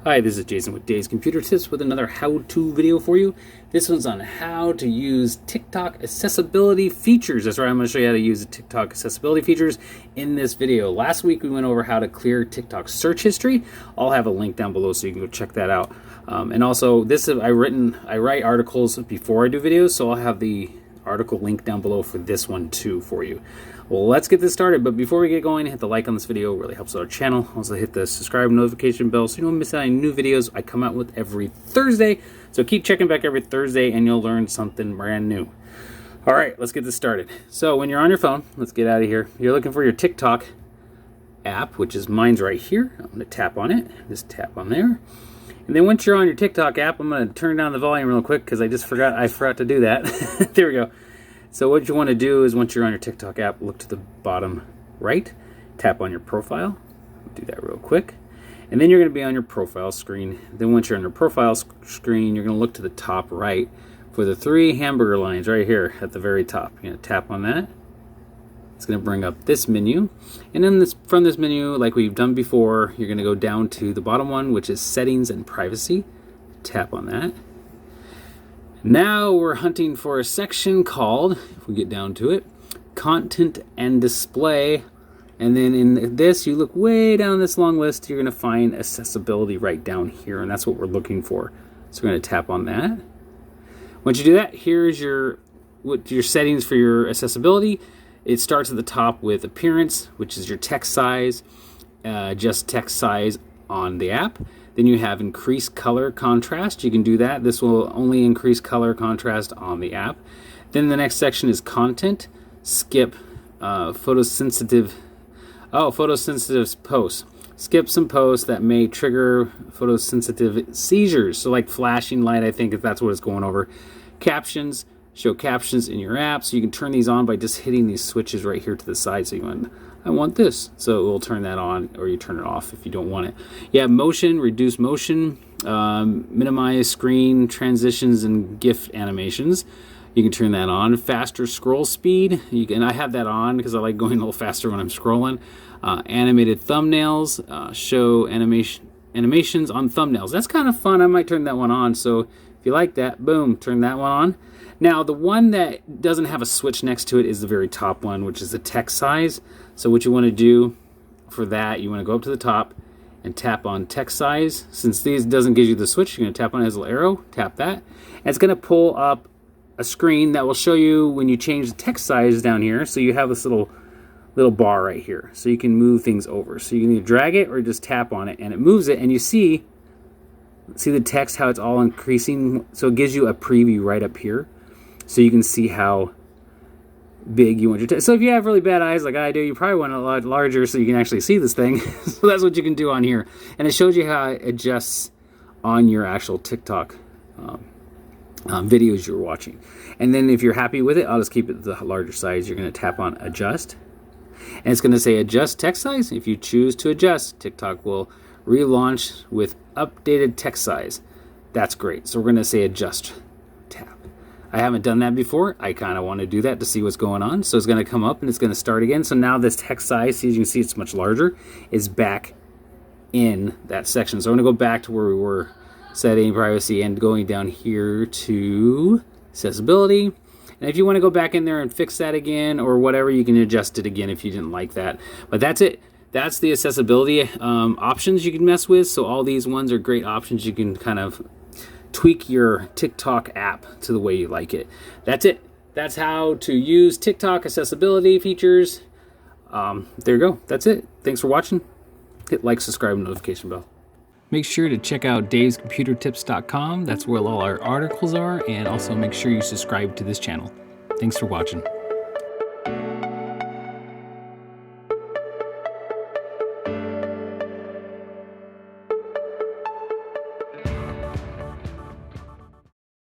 Hi, this is Jason with Dave's Computer Tips with another how-to video for you. This one's on how to use TikTok accessibility features. That's right, I'm going to show you how to use the TikTok accessibility features in this video. Last week we went over how to clear TikTok search history. I'll have a link down below so you can go check that out. And also, I write articles before I do videos, so I'll have the article link down below for this one too for you. Well, let's get this started, but before we get going, hit the like on this video. It really helps our channel. Also hit the subscribe notification bell so you don't miss out on any new videos I come out with every Thursday. So keep checking back every Thursday and you'll learn something brand new. All right, let's get this started. So when you're on your phone, let's get out of here. You're looking for your TikTok app, which is mine's right here. I'm going to tap on it. Just tap on there. And then once you're on your TikTok app, I'm going to turn down the volume real quick because I forgot to do that. There we go. So what you want to do is once you're on your TikTok app, look to the bottom right, tap on your profile. Do that real quick. And then you're going to be on your profile screen. Then once you're on your profile screen, you're going to look to the top right for the three hamburger lines right here at the very top. You're going to tap on that. It's going to bring up this menu. And then from this menu, like we've done before, you're going to go down to the bottom one, which is Settings and Privacy. Tap on that. Now we're hunting for a section called, if we get down to it, Content and Display. And then in this, you look way down this long list, you're going to find accessibility right down here, and that's what we're looking for. So we're going to tap on that. Once you do that, here's your settings for your accessibility. It starts at the top with appearance, which is your text size, just text size on the app. Then you have increased color contrast. You can do that. This will only increase color contrast on the app. Then the next section is content. Skip photosensitive posts. Skip some posts that may trigger photosensitive seizures. So like flashing light, I think if that's what it's going over. Captions. Show captions in your app, so you can turn these on by just hitting these switches right here to the side. So I want this, so it will turn that on, or you turn it off if you don't want it. You have motion, reduce motion, minimize screen transitions and GIF animations. You can turn that on. Faster scroll speed, and I have that on because I like going a little faster when I'm scrolling. Animated thumbnails, show animations on thumbnails. That's kind of fun. I might turn that one on. So if you like that, boom, turn that one on. Now, the one that doesn't have a switch next to it is the very top one, which is the text size. So what you want to do for that, you want to go up to the top and tap on text size. Since these doesn't give you the switch, you're going to tap on it as a little arrow, tap that. And it's going to pull up a screen that will show you when you change the text size down here. So you have this little bar right here. So you can move things over. So you can either drag it or just tap on it, and it moves it, and you see the text, how it's all increasing. So it gives you a preview right up here. So you can see how big you want your text. So if you have really bad eyes like I do, you probably want it a lot larger so you can actually see this thing. So that's what you can do on here. And it shows you how it adjusts on your actual TikTok videos you're watching. And then if you're happy with it, I'll just keep it the larger size. You're going to tap on Adjust. And it's going to say Adjust Text Size. If you choose to adjust, TikTok will relaunch with updated text size. That's great. So we're going to say Adjust. Tap. I haven't done that before. I kind of want to do that to see what's going on. So it's going to come up and it's going to start again. So now this text size, as you can see, it's much larger, is back in that section. So I'm going to go back to where we were, setting privacy, and going down here to accessibility. And if you want to go back in there and fix that again or whatever, you can adjust it again if you didn't like that. But that's it. That's the accessibility options you can mess with. So all these ones are great options. You can kind of tweak your TikTok app to the way you like it. That's it. That's how to use TikTok accessibility features. There you go. That's it. Thanks for watching. Hit like, subscribe, and notification bell. Make sure to check out davescomputertips.com. That's where all our articles are. And also make sure you subscribe to this channel. Thanks for watching.